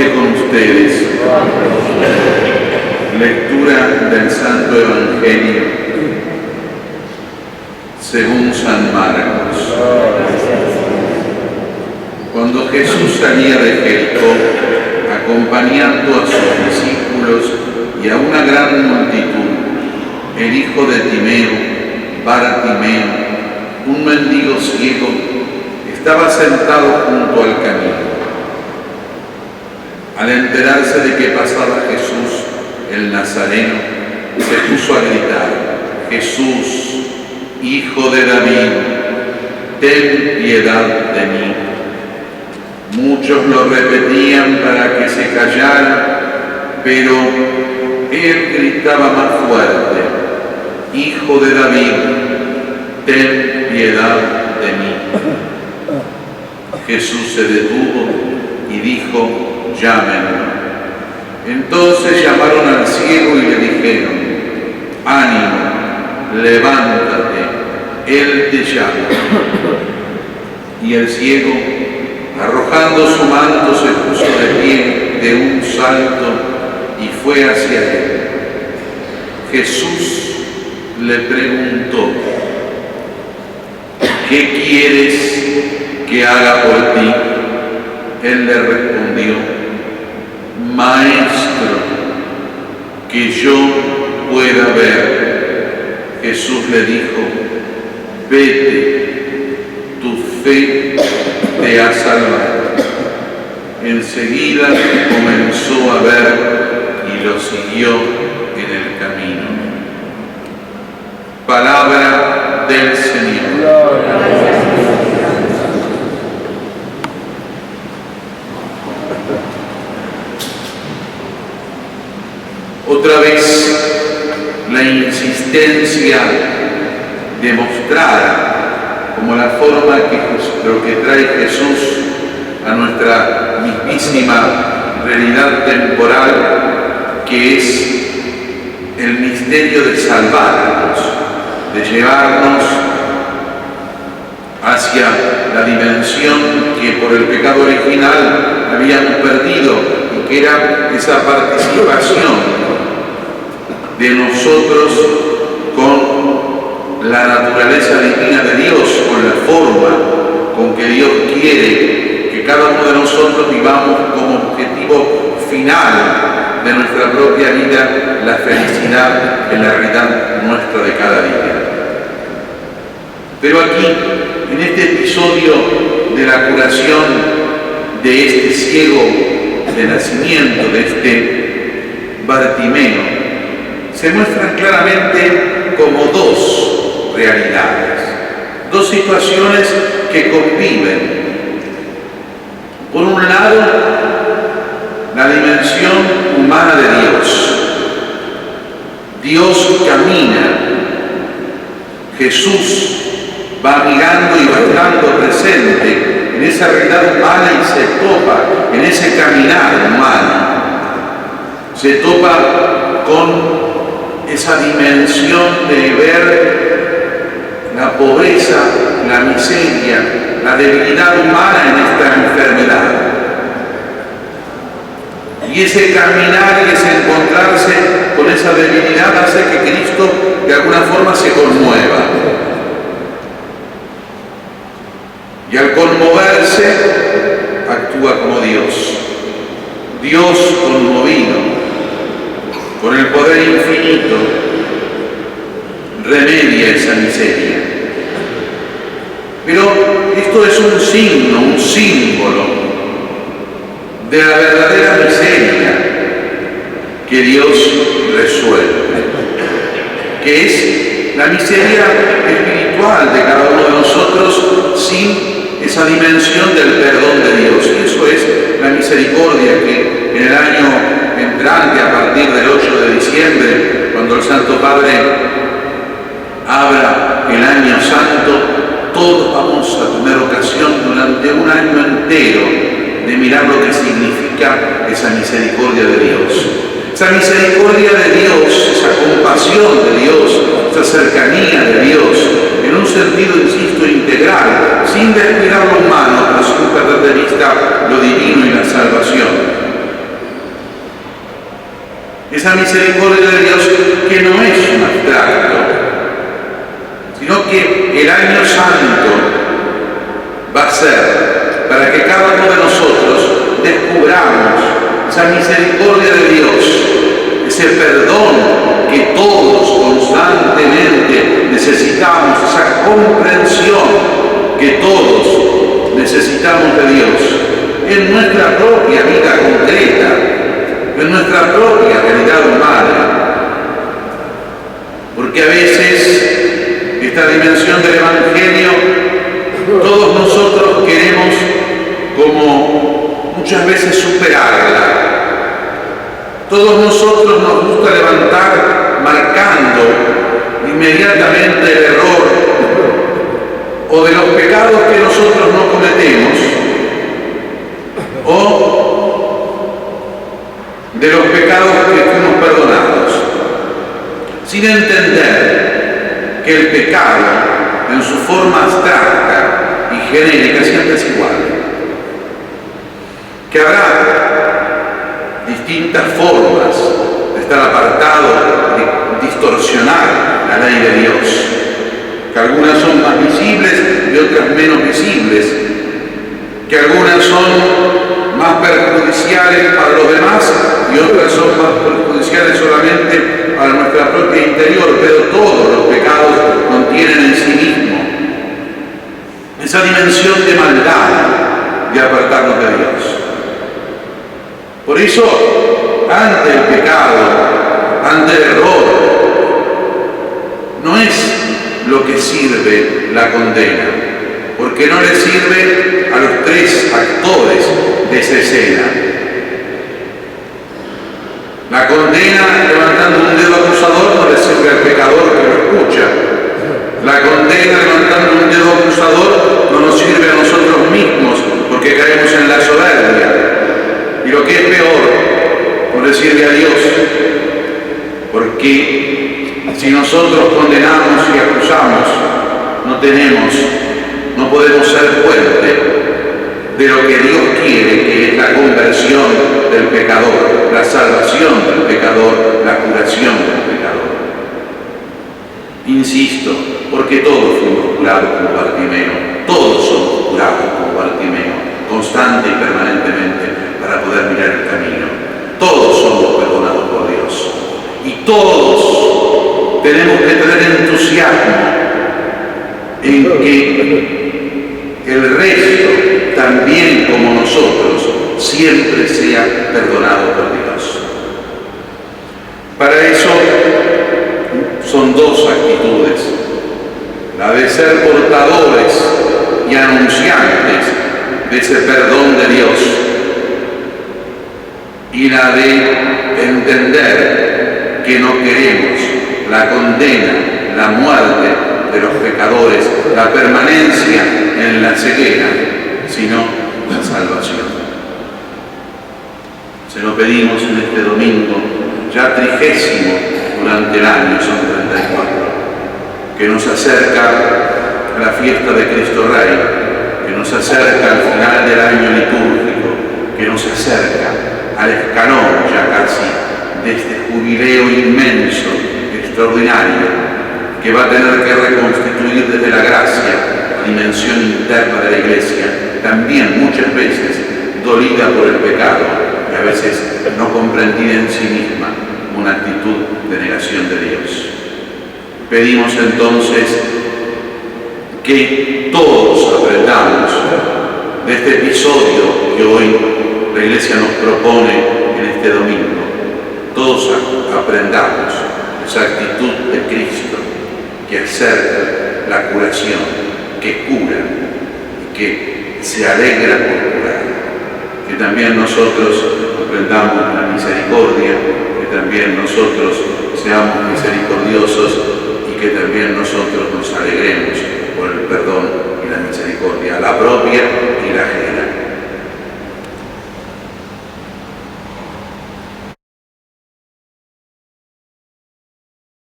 esté con ustedes. Lectura del Santo Evangelio según San Marcos. Cuando Jesús salía de Jericó, acompañando a sus discípulos y a una gran multitud, el hijo de Timeo, Bartimeo, un mendigo ciego, estaba sentado junto al camino. Al enterarse de que pasaba Jesús, el Nazareno, se puso a gritar: Jesús, Hijo de David, ten piedad de mí. Muchos lo repetían para que se callara, pero él gritaba más fuerte: Hijo de David, ten piedad de mí. Jesús se detuvo y dijo: llámenlo. Entonces llamaron al ciego y le dijeron: ánimo, levántate, él te llama. Y el ciego, arrojando su manto, se puso de pie de un salto y fue hacia él. Jesús le preguntó: ¿qué quieres que haga por ti? Él le respondió: Maestro, que yo pueda ver. Jesús le dijo: vete, tu fe te ha salvado. Enseguida comenzó a ver y lo siguió en el camino. Palabra del Señor. Otra vez la insistencia demostrada como la forma lo que trae Jesús a nuestra mismísima realidad temporal, que es el misterio de salvarnos, de llevarnos hacia la dimensión que por el pecado original habíamos perdido, y que era esa participación de nosotros con la naturaleza divina de Dios, con la forma con que Dios quiere que cada uno de nosotros vivamos como objetivo final de nuestra propia vida la felicidad en la realidad nuestra de cada día. Pero aquí, en este episodio de la curación de este ciego de nacimiento, de este Bartimeo, se muestran claramente como dos realidades, dos situaciones que conviven. Por un lado, la dimensión humana de Dios. Dios camina, Jesús va mirando y va estando presente en esa realidad humana y se topa en ese caminar humano. Se topa con esa dimensión de ver la pobreza, la miseria, la debilidad humana en esta enfermedad. Y ese caminar y ese encontrarse con esa debilidad hace que Cristo de alguna forma se conmueva. Y al conmoverse, actúa como Dios. Dios conmovido con el poder infinito, remedia esa miseria. Pero esto es un signo, un símbolo de la verdadera miseria que Dios resuelve, que es la miseria espiritual de cada uno de nosotros sin esa dimensión del perdón de Dios. Y eso es la misericordia que en el año entrante, a partir del 8 de diciembre, cuando el Santo Padre abra el año santo, todos vamos a tener ocasión durante un año entero de mirar lo que significa esa misericordia de Dios. Esa misericordia de Dios, esa compasión de Dios, esa cercanía de Dios, en un sentido, insisto, sin descuidar lo humano, pero sin perder de vista lo divino y la salvación. Esa misericordia de Dios que no es un abstracto, sino que el año santo va a ser para que cada uno de nosotros descubramos esa misericordia de Dios, ese perdón que todos constantemente necesitamos, esa comprensión que todos necesitamos de Dios en nuestra propia vida concreta, en nuestra propia realidad humana. Porque a veces esta dimensión del Evangelio todos nosotros queremos como muchas veces superarla. Todos nosotros nos gusta levantar marcando inmediatamente el error o de los pecados que nosotros no cometemos o de los pecados que fuimos perdonados, sin entender que el pecado en su forma abstracta y genérica siempre es igual, que habrá distintas formas de estar apartado, de distorsionar la ley de Dios, que algunas son más visibles y otras menos visibles, que algunas son más perjudiciales para los demás y otras son más perjudiciales solamente para nuestra propia interior, pero todos los pecados contienen en sí mismo esa dimensión de maldad de apartarnos de Dios. Por eso, ante el pecado, ante el error, no es lo que sirve la condena, porque no le sirve a los tres actores de esa escena. La condena levantando un dedo acusador no le sirve al pecador que lo escucha. La condena levantando un dedo acusador no nos sirve a nosotros mismos porque caemos en la soberbia. Y lo que es peor, no le sirve a Dios, porque si nosotros condenamos y acusamos, no podemos ser fuente de lo que Dios quiere, que es la conversión del pecador, la salvación del pecador, la curación del pecador. Insisto, porque todos fuimos curados como Bartimeo, todos somos curados como Bartimeo, constante y permanentemente, para poder mirar el camino. Todos somos perdonados por Dios y todos tenemos que tener entusiasmo en que el resto, también como nosotros, siempre sea perdonado por Dios. Para eso son dos actitudes: la de ser portadores y anunciantes de ese perdón de Dios, y la de entender que no queremos la condena, la muerte de los pecadores, la permanencia en la ceguera, sino la salvación. Se lo pedimos en este domingo, ya 30º durante el año, son 34, que nos acerca a la fiesta de Cristo Rey, que nos acerca al final del año litúrgico, que nos acerca al escalón ya casi de este jubileo inmenso, extraordinario, que va a tener que reconstituir desde la gracia la dimensión interna de la Iglesia, también muchas veces dolida por el pecado y a veces no comprendida en sí misma, una actitud de negación de Dios. Pedimos entonces que todos aprendamos de este episodio que hoy la Iglesia nos propone en este domingo. Todos aprendamos esa actitud de Cristo que acerca la curación, que cura y que se alegra por curar. Que también nosotros aprendamos la misericordia, que también nosotros seamos misericordiosos y que también nosotros nos alegremos por el perdón y la misericordia, la propia y la ajena.